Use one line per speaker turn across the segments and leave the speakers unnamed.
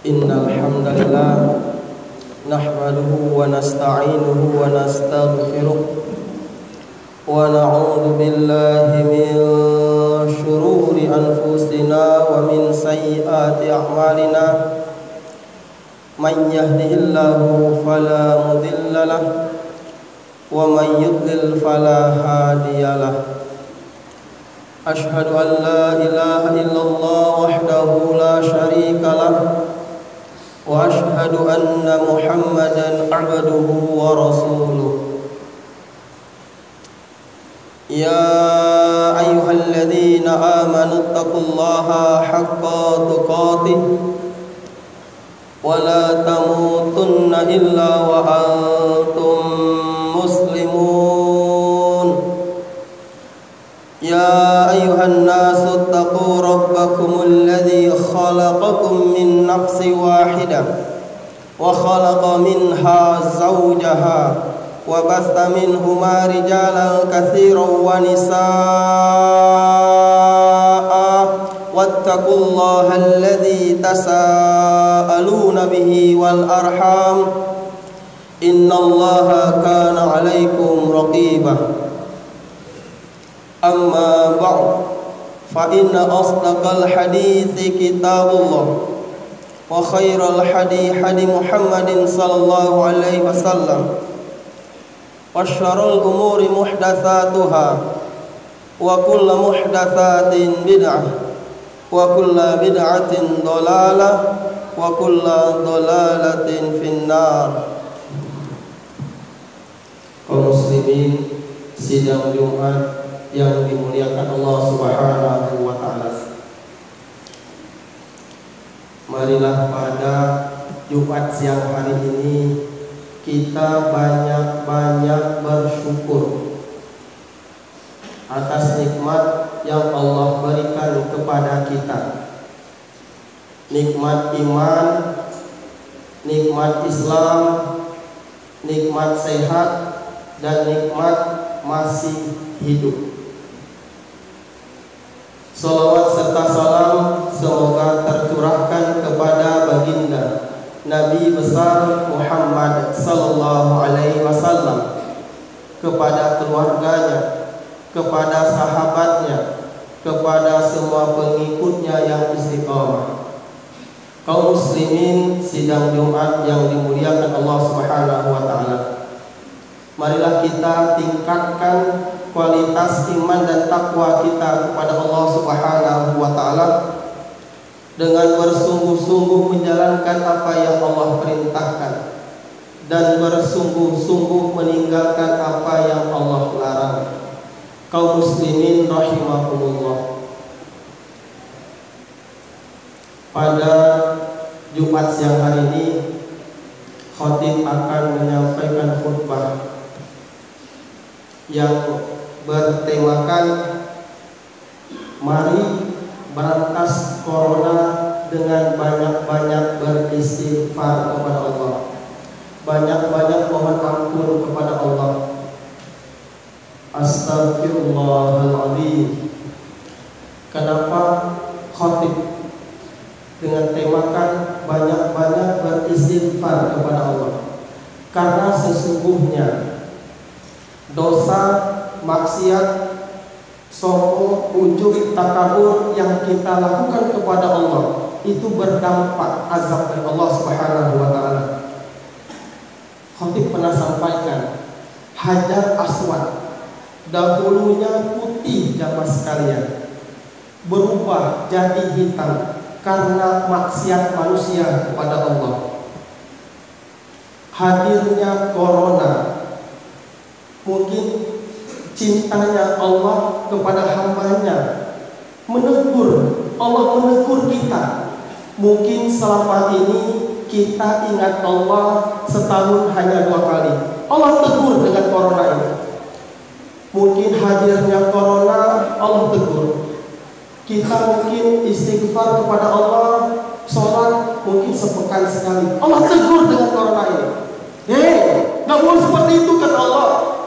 Innal hamdalillah nahmaduhu wa nasta'inuhu wa nastaghfiruh wa na'udzu billahi min shururi anfusina wa min sayyiati a'malina man yahdihillahu fala mudilla lahu wa man yudlil fala hadiyalah. Ashhadu an la ilaha illallah wahdahu la syarika lah wa ashhadu anna Muhammadan abduhu wa rasuluh. Ya ayyuhalladzina amanu taqullaha haqqa tuqatih wa la tamutunna illa wa antum muslimun. Ya ayyuhan nasu taqu rabbakumul ladzi khalaqakum min nafsin wahidah wa khalaqa minha zawjaha wa basta minhuma rijalan katsiran wa nisaa'a wattaqullaha alladzi tasaaluna bihi wal arham innallaha kana 'alaikum raqibah. Amma ba'd, fa inna asdaqal hadithi kitabullah wa khairal hadi Muhammadin sallallahu alaihi wasallam wa syarrul umuri muhdatsatuha wa kullu muhdatsatin bid'ah wa kullu bid'atin dhalalah wa kullu dhalalatin finnar. Kaum muslimin, sidang Jumat yang dimuliakan Allah Subhanahu wa ta'ala, marilah pada Jumat siang hari ini kita banyak-banyak bersyukur atas nikmat yang Allah berikan kepada kita. Nikmat iman, nikmat Islam, nikmat sehat, dan nikmat masih hidup. Salawat serta salam semoga tercurahkan kepada baginda Nabi besar Muhammad sallallahu alaihi wasallam, kepada keluarganya, kepada sahabatnya, kepada semua pengikutnya yang istiqamah. Kaum muslimin sidang Jumat yang dimuliakan Allah Subhanahu wa taala, marilah kita tingkatkan kualitas iman dan takwa kita kepada Allah Subhanahu wa ta'ala dengan bersungguh-sungguh menjalankan apa yang Allah perintahkan dan bersungguh-sungguh meninggalkan apa yang Allah larang. Kaum muslimin rahimakumullah, pada Jumat siang hari ini khatib akan menyampaikan khutbah yang bertemakan mari berantas corona dengan banyak-banyak beristighfar kepada Allah, banyak-banyak mohon ampun kepada Allah. Astagfirullahaladzim. Kenapa khatib dengan temakan banyak-banyak beristighfar kepada Allah? Karena sesungguhnya dosa, maksiat, sombong, ujub, takabur yang kita lakukan kepada Allah itu berdampak azab dari Allah Subhanahu wa ta'ala. Khatib pernah sampaikan, Hajar Aswad dahulunya putih jamaah sekalian, berubah jadi hitam karena maksiat manusia kepada Allah. Hadirnya corona, mungkin cintanya Allah kepada hambanya menegur, Allah menegur kita. Mungkin selama ini kita ingat Allah setahun hanya 2 kali. Allah tegur dengan corona ini. Mungkin hadirnya corona, Allah tegur. Kita mungkin istighfar kepada Allah, sholat mungkin sepekan sekali, Allah tegur dengan corona ini. Gak boleh seperti itu kan Allah.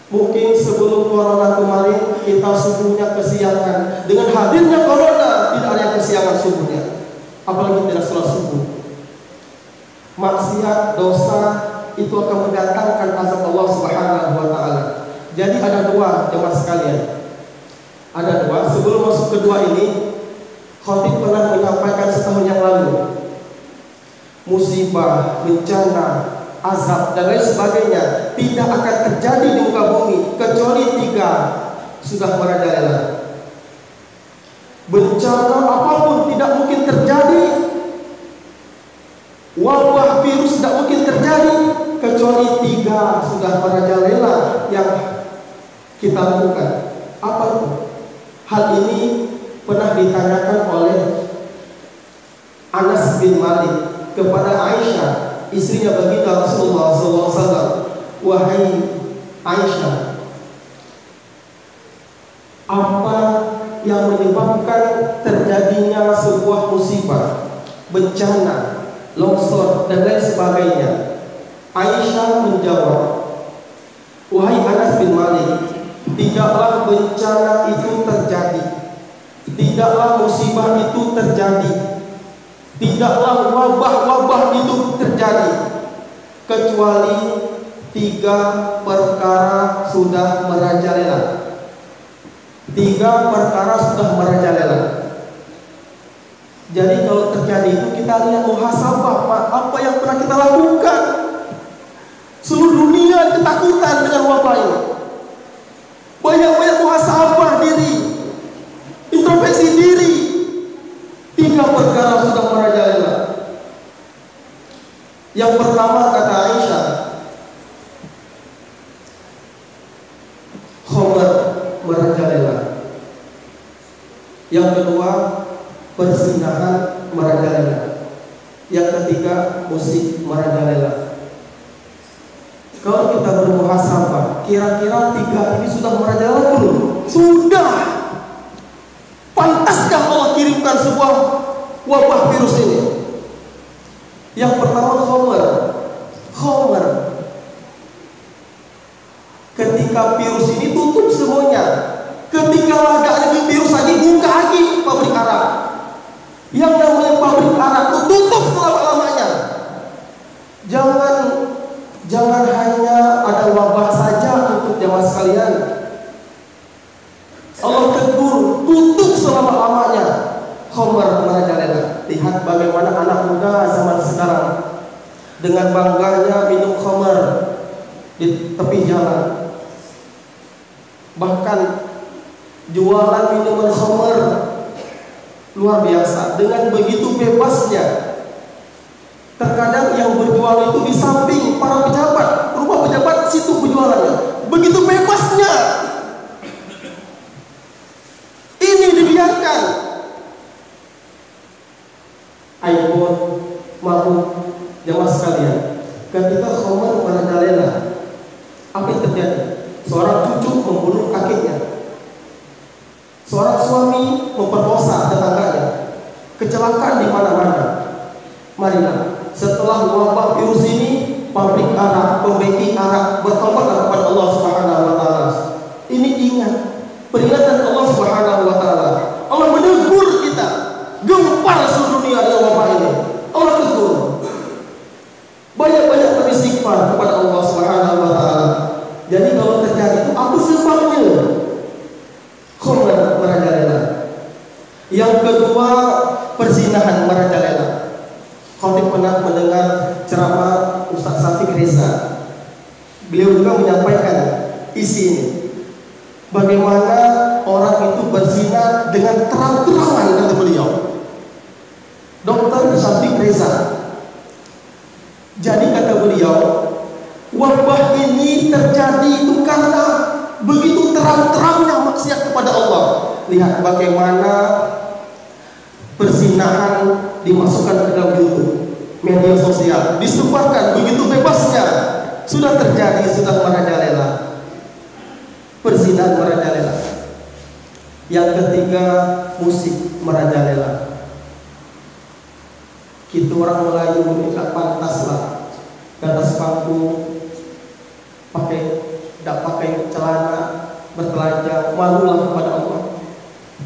Mungkin sebelum corona kemarin kita subuhnya kesiangan. Dengan hadirnya corona tidak ada yang kesiangan subuhnya. apalagi tidak sholat subuh. Maksiat, dosa itu akan mendatangkan azab Allah Subhanahu wa taala. Jadi ada dua jemaah sekalian. Ada dua. Sebelum masuk kedua ini, khatib pernah menyampaikan setahun yang lalu, musibah, bencana, azab dan lain sebagainya tidak akan terjadi di muka bumi kecuali tiga sudah merajalela. Bencana apapun tidak mungkin terjadi, wabah virus tidak mungkin terjadi kecuali tiga sudah merajalela yang kita lakukan. Apa itu? Hal ini pernah ditanyakan oleh Anas bin Malik kepada Aisyah, istrinya baginda Rasulullah SAW. Wahai Aisyah, apa yang menyebabkan terjadinya sebuah musibah, bencana, longsor dan lain sebagainya? Aisyah menjawab, wahai Anas bin Malik, tidaklah bencana itu terjadi, tidaklah musibah itu terjadi, tidaklah wabah-wabah itu terjadi kecuali tiga perkara sudah merajalela. Tiga perkara sudah merajalela. Jadi kalau terjadi itu kita lihat muhasabah, apa yang pernah kita lakukan. Seluruh dunia ketakutan dengan wabah ini. Banyak-banyak muhasabah diri, introspeksi diri. Tiga perkara sudah merajalela. Yang pertama kata Aisyah, khamar merajalela. Yang kedua, perzinahan merajalela. Yang ketiga, musik merajalela. Kalau kita bermuhasabah, kira-kira tiga ini sudah merajalela belum? Sudah. Pantaskah Allah kirimkan sebuah wabah virus ini? Yang pertama, khamar. Ketika virus ini tutup semuanya, ketika ada lagi virus lagi, buka lagi pabrik arak. Yang namanya pabrik arak itu tutup selama-lamanya. Jangan hanya ada wabah saja untuk jamaah sekalian. Allah tegur, tutup selama-lamanya. Khamar merajalela. Lihat bagaimana anak muda zaman sekarang dengan bangganya minum khamar di tepi jalan. Bahkan jualan minuman khamar luar biasa. Dengan begitu bebasnya. Terkadang yang berjual itu di samping para pejabat, rumah pejabat situ berjualannya. Begitu bebasnya. Ini dibiarkan. iPhone, mabuk, jamaah sekalian. Ketika khamar merajalela, apa yang terjadi? Seorang cucu membunuh kakeknya. Seorang suami memperkosa tetangganya. Kecelakaan di mana-mana. Marilah, setelah wabah virus ini, pabrik arak, pembeki arak, bertobatlah kepada Allah Subhanahu wa taala. Ini ingat peringatan Allah Subhanahu wa taala. Allah menegur kita, gempar seluruh dunia dengan wabah ini. Allah tegur. Banyak-banyak beristighfar kepada Allah Subhanahu wa taala. Jadi kalau terjadi itu apa sebabnya? Khamar merajalela. Yang kedua, perzinahan merajalela. Khatib pernah mendengar ceramah Ustaz Syafiq Reza. Beliau juga menyampaikan isi ini. Bagaimana orang itu berzina dengan terang-terangan, kata beliau. Dr. Syafiq Reza. Jadi kata beliau, wabah ini terjadi itu karena begitu terang-terangnya maksiat kepada Allah. Lihat bagaimana perzinahan dimasukkan ke dalam YouTube, media sosial, disebarkan begitu bebasnya. Sudah terjadi, sudah merajalela. Perzinahan merajalela. Yang ketiga, musik merajalela. Kita orang Melayu ini tak pantas lah di atas panggung tidak pakai celana, bertelanjang, malulah kepada Allah.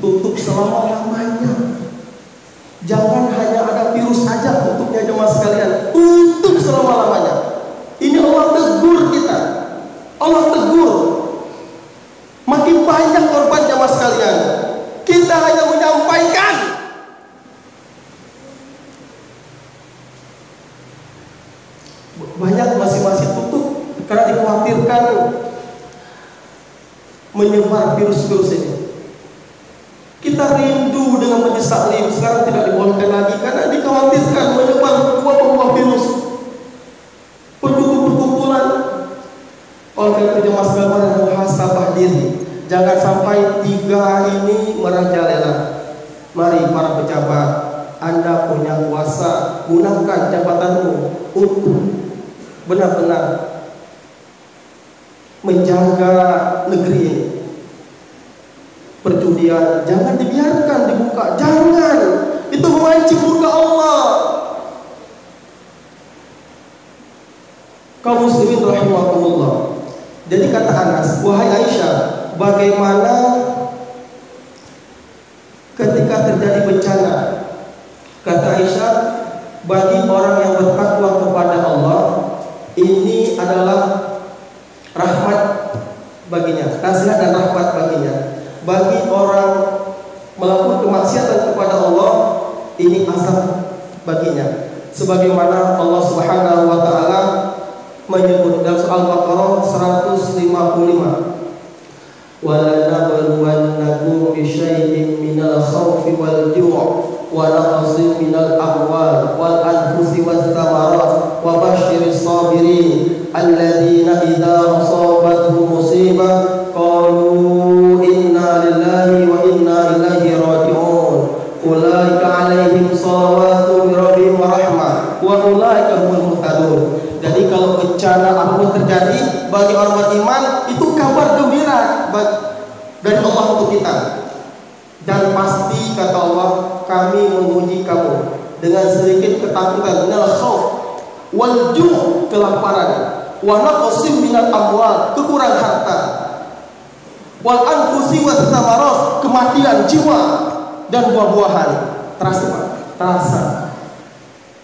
Tutup selama-lamanya. Jangan hanya ada jemaah sekalian, untuk selama-lamanya. Ini Allah tegur kita. Allah tegur. Makin banyak korban jemaah sekalian. Kita hanya menyampaikan. Banyak masih tutup karena dikhawatirkan menyebar virus-virus ini. Kita rindu dengan majelis taklim, sekarang tidak dibolehkan lagi karena dikhawatirkan menyebar wabah virus. Perkumpulan. Oleh karena itu jemaah sekalian, muhasabah diri. Jangan sampai 3 hari ini merajalela. Mari para pejabat, Anda punya kuasa, gunakan jabatanmu untuk benar-benar menjaga negeri ini. Perjudian jangan dibiarkan dibuka, jangan. Itu memancing murka Allah. Kaum muslimin rahimakumullah. Jadi kata Anas, wahai Aisyah, bagaimana ketika terjadi bencana? Kata Aisyah, bagi orang yang bertakwa kepada Allah, ini adalah rahmat baginya, nasihat dan rahmat baginya. Bagi orang melakukan kemaksiatan kepada Allah, ini azab baginya. Sebagaimana Allah Subhanahu wa taala menyebut dalam surah Al-Baqarah 155. Wala nabluwannakum bi syai'in minal khawfi wal ju' wa naqsin minal amwal wal anfusi was thamarat wa basyiris sabirin alladzina idza asabatuhum musibah qalu inna lillahi wa inna ilaihi raji'un ulaika 'alaihim salawatu min rabbihim wa rahmah wa ulaika humul muhtadun. Jadi kalau bencana apapun terjadi bagi orang beriman, itu kabar gembira dari Allah untuk kita. Dan pasti kata Allah, kami menguji kamu dengan sedikit ketakutan, minal khauf wal ju', kelaparan, wa naqsim minal amwal, kekurangan harta, wal anfusi was thamarat, kematian jiwa dan buah-buahan. Terasa Pak? Terasa.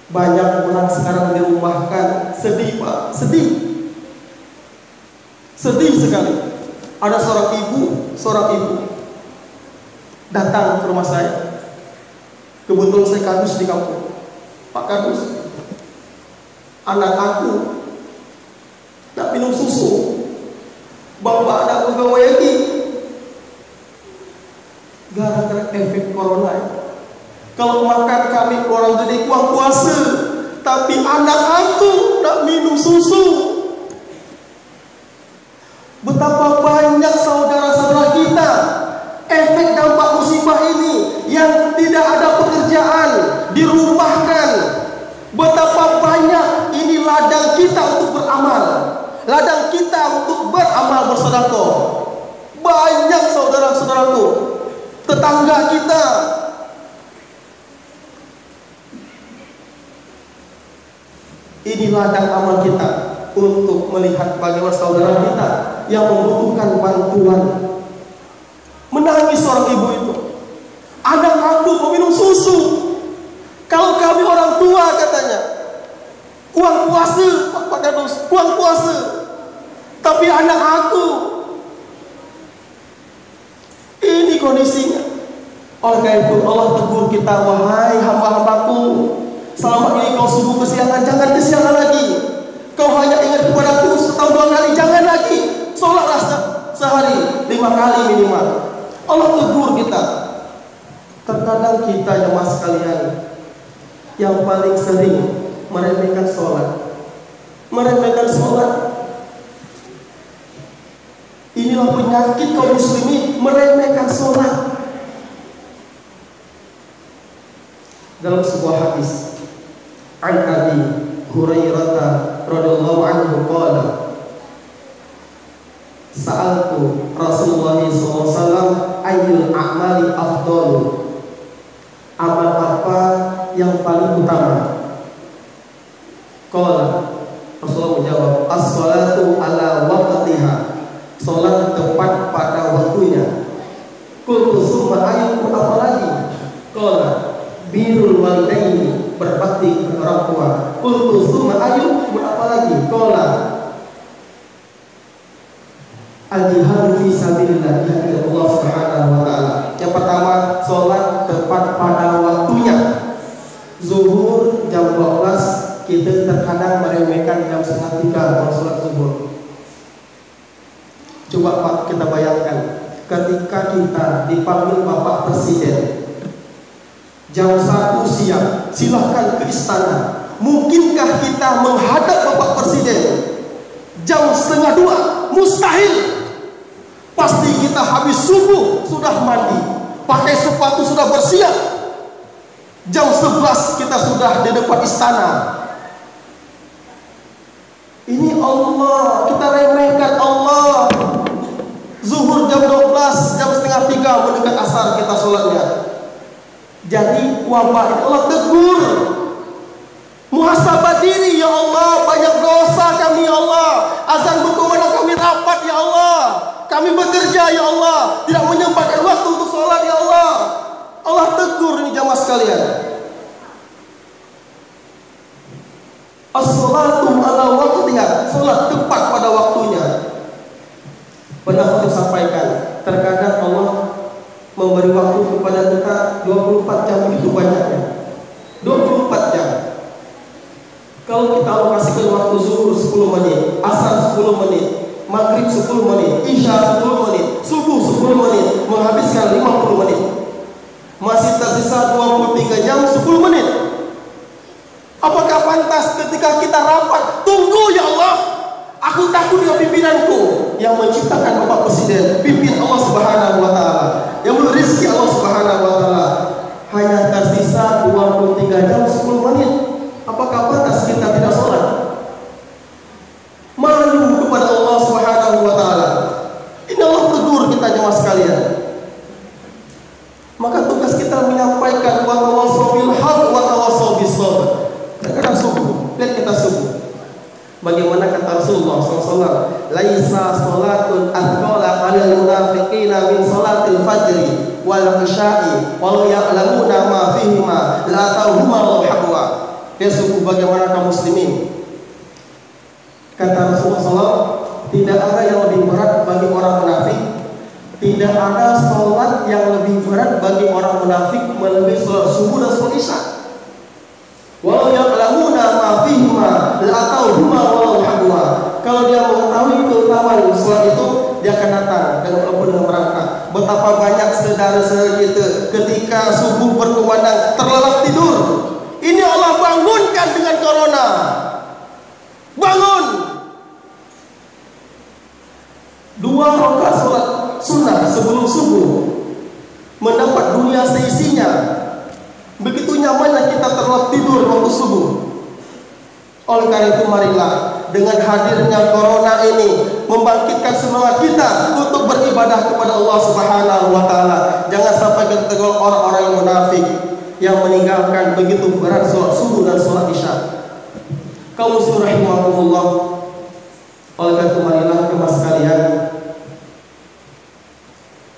Banyak orang sekarang dirumahkan, sedih Pak, sedih sekali. Ada seorang ibu datang ke rumah saya. Kebetulan saya kadus di kampung. Pak kadus, anak aku tak minum susu, bapak anak pegawai lagi, gara-gara efek corona. Kalau makan kami orang gede kuah puasa, tapi anak aku tak minum susu. Betapa banyak saudara-saudara kita efek dampak musibah ini yang tidak ada pekerjaan, dirumahkan. Betapa banyak ini ladang kita untuk beramal, ladang kita untuk beramal bersedekah. Banyak saudara-saudaraku, tetangga kita. Ini ladang amal kita untuk melihat bagaimana saudara kita yang membutuhkan bantuan. Menangis seorang ibu itu, anak aku mau minum susu. Kalau kami orang tua katanya, kurang puasa Pak Kadus, kurang puasa. Tapi anak aku, ini kondisinya. Oleh karena itu Allah tegur kita, wahai hamba-hambaku, selama ini kau sungguh kesiangan, jangan kesiangan lagi. Kau hanya ingat kepadaku setahun 2 kali, jangan lagi. Sholatlah sehari 5 kali minimal. Allah tegur kita. Terkadang kita jemaah sekalian yang paling sering meremehkan sholat. Inilah penyakit kaum muslimin, meremehkan sholat. Dalam sebuah hadis, an Abi Hurairah radhiyallahu anhu qala, sa'altu Rasulullah SAW ayyul a'mali afdalu, amal apa yang paling utama? Qala, Rasulullah menjawab, as-salatu ala waqtiha, salat tepat pada waktunya. Qultu summa ayyukum, apa lagi? Qala birrul walidaini, berbakti kepada orang tua. Rasulullah. Qultu summa ayu, apa lagi? Qala al-jihad fi sabilillah, jihad Allah Subhanahu wa taala. Yang pertama, sholat tepat pada waktunya. Zuhur jam 12, kita terkadang meremehkan jam 2:30 kalau sholat zuhur. Coba Pak, kita bayangkan ketika kita dipanggil Bapak Presiden jam 1 siang, silahkan ke istana. Mungkinkah kita menghadap Bapak Presiden jam 1:30? Mustahil. Pasti kita habis subuh sudah mandi, pakai sepatu sudah bersiap. Jam 11 kita sudah di depan istana. Ini Allah, kita remehkan Allah. Zuhur jam 12, jam 2:30 mendekat asar kita sholatnya. Jadi wabah ini Allah tegur. Muhasabah diri ya Allah, banyak dosa kami ya Allah. Azan berkumandang kami rapat ya Allah. Kami bekerja ya Allah, tidak menyempatkan waktu untuk sholat ya Allah. Allah tegur ini jamaah sekalian. As-sholatu ala waqtiha, sholat tepat pada waktunya. Pernah untuk sampaikan, terkadang Allah memberi waktu kepada kita 24 jam itu banyaknya. 24 jam. Kalau kita alokasikan waktu zuhur 10 menit, asar 10 menit, maghrib 10 menit, isya 10 menit, subuh 10 menit, menghabiskan 50 menit, masih tersisa 23 jam 10 menit. Apakah pantas ketika kita rapat, tunggu ya Allah, aku takut dengan pimpinanku yang menciptakan Bapak Presiden, pimpin Allah Subhanahu wa taala, yang memberi rezeki Allah Subhanahu wa taala, hanya tersisa 23 jam 10 menit. Apakah pantas kita tidak sholat? Malu kepada Allah Subhanahu wa taala. Ini Allah tegur kita jemaah sekalian. Maka tugas kita menyampaikan wa tawassaw bil haqq wa tawassaw bis sabr. Terkadang subuh, lihat kita subuh. Bagaimana kata Rasulullah SAW, laisa sholatun athqala 'alal munafiqina min sholatil fajri wal isya'i walau ya'lamuna ma fihima la tauhuma wa habwa. Ya subuh, bagaimana kaum muslimin? Kata Rasulullah SAW, tidak ada yang lebih berat bagi orang munafik, tidak ada sholat yang lebih berat bagi orang munafik melebihi sholat subuh dan sholat isya. Walau ya'lamuna ma fihima la tauhuma wa habwa. Kalau dia mengetahui keutamaan sholat itu, dia akan datang dengan walaupun berangkat. Betapa banyak saudara-saudara kita ketika subuh berkumandang terlelap tidur. Ini Allah bangunkan dengan corona. Bangun. 2 rakaat sholat sunnah sebelum subuh, mendapat dunia seisinya. Begitu nyamannya kita terlelap tidur waktu subuh. Oleh karena itu marilah dengan hadirnya corona ini membangkitkan semangat kita untuk beribadah kepada Allah Subhanahu wa taala. Jangan sampai kita tergolong orang-orang yang munafik yang meninggalkan begitu berat sholat subuh dan sholat isya. Kaum muslimin rahimakumullah. Oleh karena itu marilah jemaah sekalian,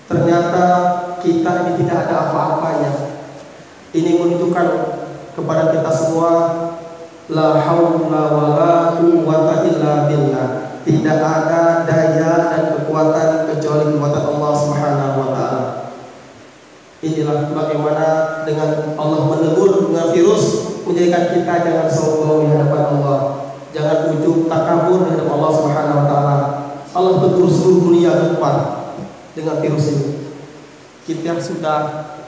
ternyata kita ini tidak ada apa-apanya. Ini menunjukkan kepada kita semua la haula wala quwwata illa billah. Tidak ada daya dan kekuatan kecuali kekuatan Allah Subhanahu wa taala. Inilah bagaimana dengan Allah menegur dengan virus, menjadikan kita jangan sombong di hadapan Allah, jangan ujub takabur di hadapan Allah Subhanahu wa taala. Allah tegur seluruh dunia depan dengan virus ini. Kita sudah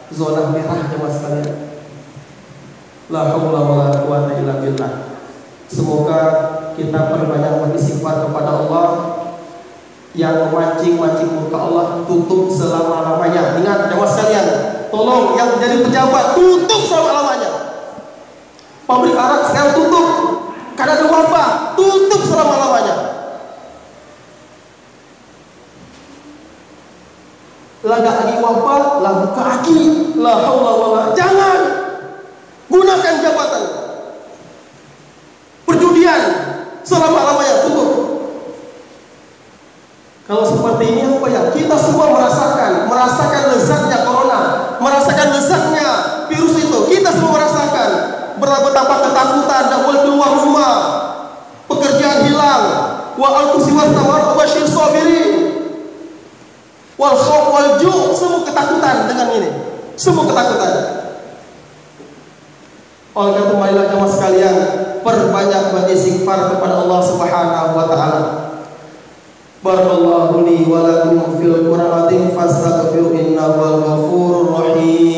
zona merah jemaah sekalian. La haula wala quwwata illa billah. Semoga kita perbanyak beristighfar kepada Allah. Yang mancing-mancing muka Allah tutup selama-lamanya. Ingat jemaah sekalian, tolong yang menjadi pejabat tutup selama-lamanya. Pabrik arak sekarang tutup karena ada wabah, tutup selama-lamanya. Lada lagi wabah, lah buka lagi. La haula wala. Jangan gunakan jabatan. Perjudian selama-lamanya tutup. Kalau seperti ini apa ya? Kita semua merasakan lezatnya corona, merasakan lezatnya virus itu. Kita semua merasakan betapa betapa ketakutan, tidak boleh keluar rumah, pekerjaan hilang. Wa al-tusiwas tawar bashir sabirin. Wal khawf wal ju', semua ketakutan dengan ini. Semua ketakutan. Oleh karena itu marilah jemaah sekalian, perbanyak beristighfar kepada Allah Subhanahu wa taala. Barakallahu li wa lakum fil Qur'an fastaghfiru innahu wal ghafurur rahim.